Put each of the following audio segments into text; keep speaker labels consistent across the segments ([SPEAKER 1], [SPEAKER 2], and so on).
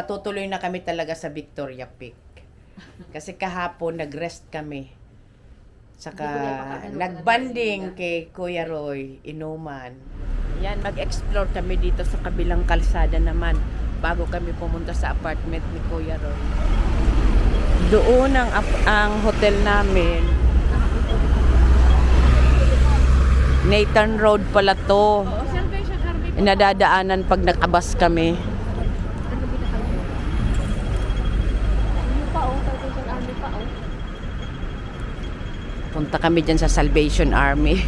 [SPEAKER 1] matutuloy na kami talaga sa Victoria Peak. Kasi kahapon nag-rest kami. Saka nagbanding kay Kuya Roy, inuman. Yan, mag-explore kami dito sa kabilang kalsada naman bago kami pumunta sa apartment ni Kuya Roy. Doon ang hotel namin. Nathan Road pala to. Nadadaanan pag nag-abas kami. Punta kami dyan sa Salvation Army.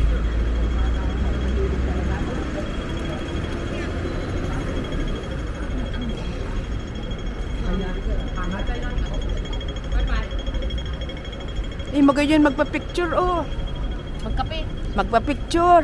[SPEAKER 1] Eh, magayon magpa-picture, oh.
[SPEAKER 2] Magkape.
[SPEAKER 1] Magpa-picture.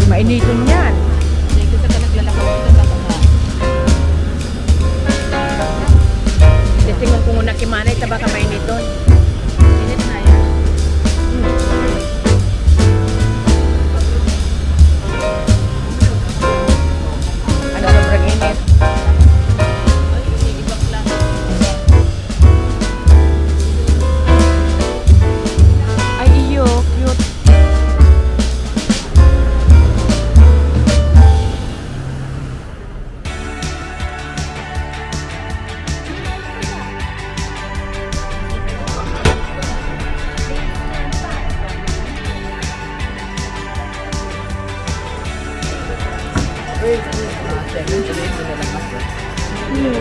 [SPEAKER 1] Mainitin yan.
[SPEAKER 2] Dito ka naglalakad dito sa
[SPEAKER 1] Titingon ko muna kay Manay, taba ka mainiton.
[SPEAKER 2] init na yan.
[SPEAKER 1] Ano sobrang init?
[SPEAKER 2] Ay, ibak lang.
[SPEAKER 1] Ay, iyo, cute.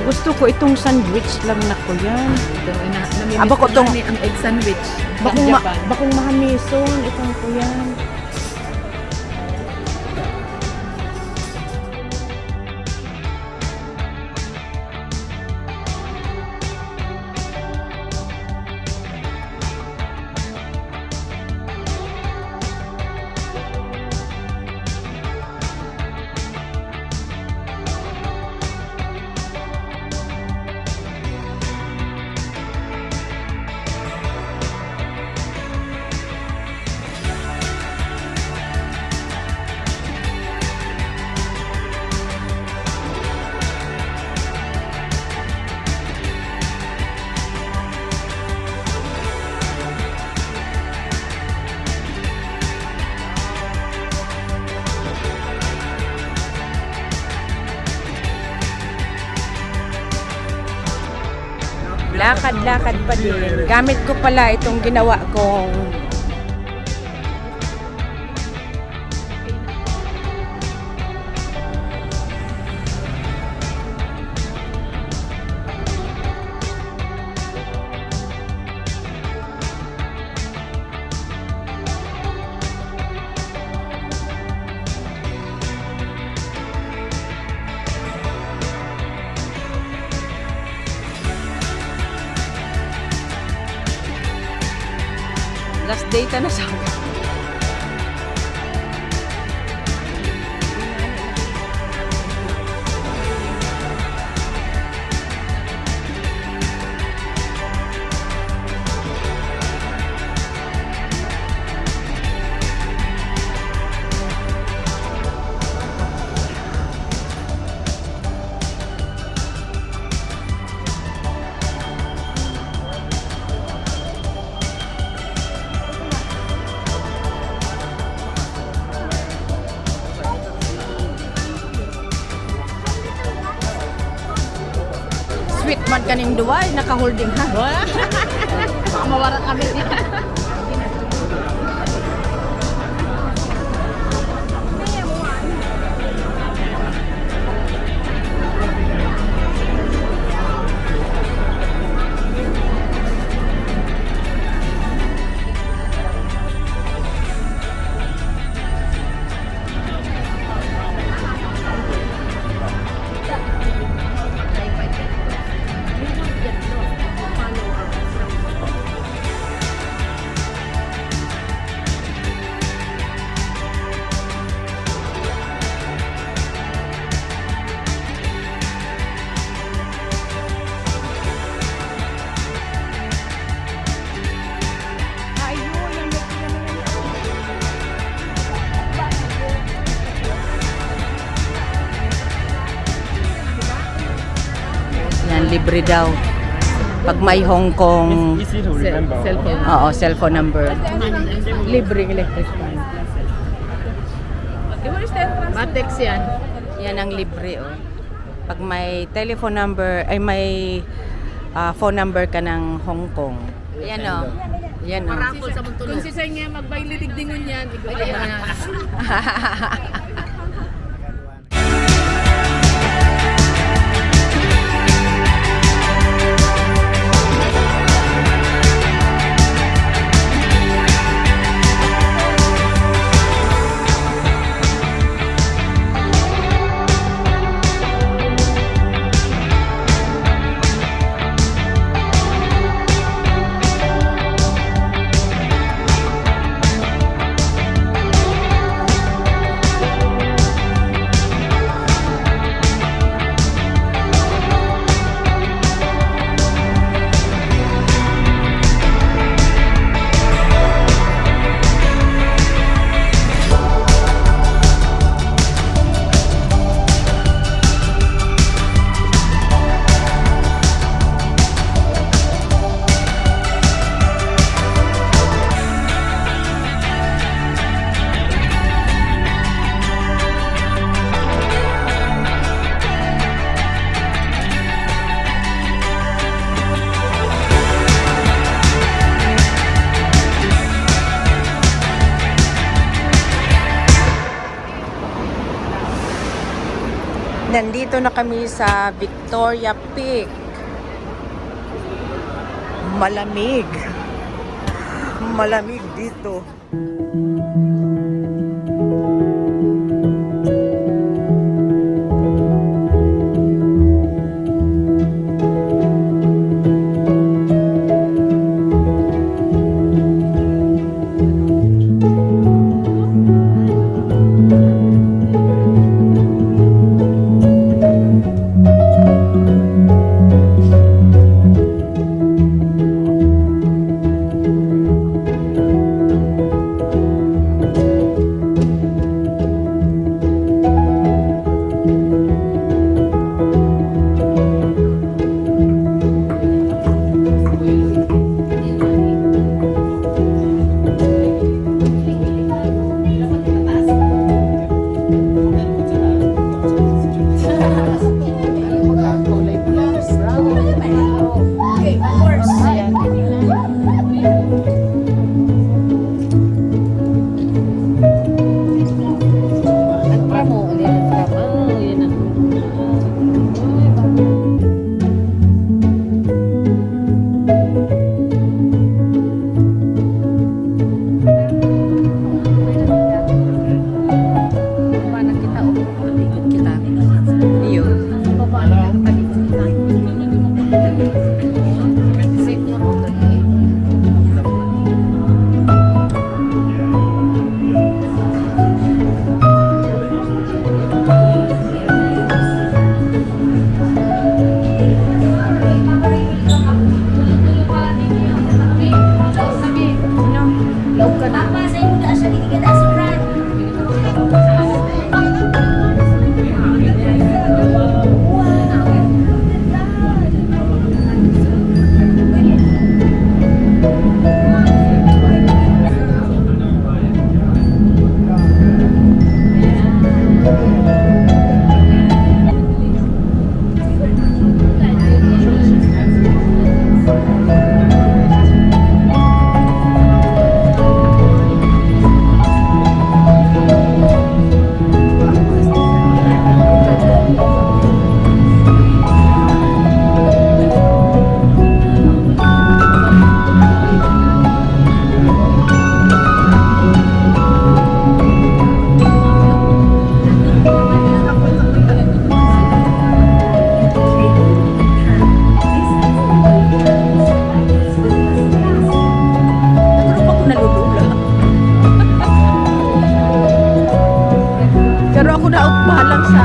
[SPEAKER 1] Gusto ko itong sandwich lang na ko yan.
[SPEAKER 2] Aba ko
[SPEAKER 1] tong-
[SPEAKER 2] ang egg sandwich.
[SPEAKER 1] Bakong mahamison, itong ko yan. Lakad-lakad pa din. Gamit ko pala itong ginawa kong last data na sa akin. Sweet man kaning duway, naka-holding hand.
[SPEAKER 2] Baka mawaran kami dito.
[SPEAKER 1] libre daw. Pag may Hong Kong,
[SPEAKER 3] Easy to remember.
[SPEAKER 2] Cellphone.
[SPEAKER 1] oo, cellphone number.
[SPEAKER 2] Libreng electric fan. Matex yan.
[SPEAKER 1] Yan ang libre, oh. Pag may telephone number, ay may phone number ka ng Hong Kong. Yan, oh. Yan, oh.
[SPEAKER 2] Marapol sa Montulog. Kung si Say nga magbayliligdingon yan, ikaw kaya na.
[SPEAKER 1] Nandito na kami sa Victoria Peak. Malamig. Malamig dito.
[SPEAKER 2] Pero ako na out bahalang sa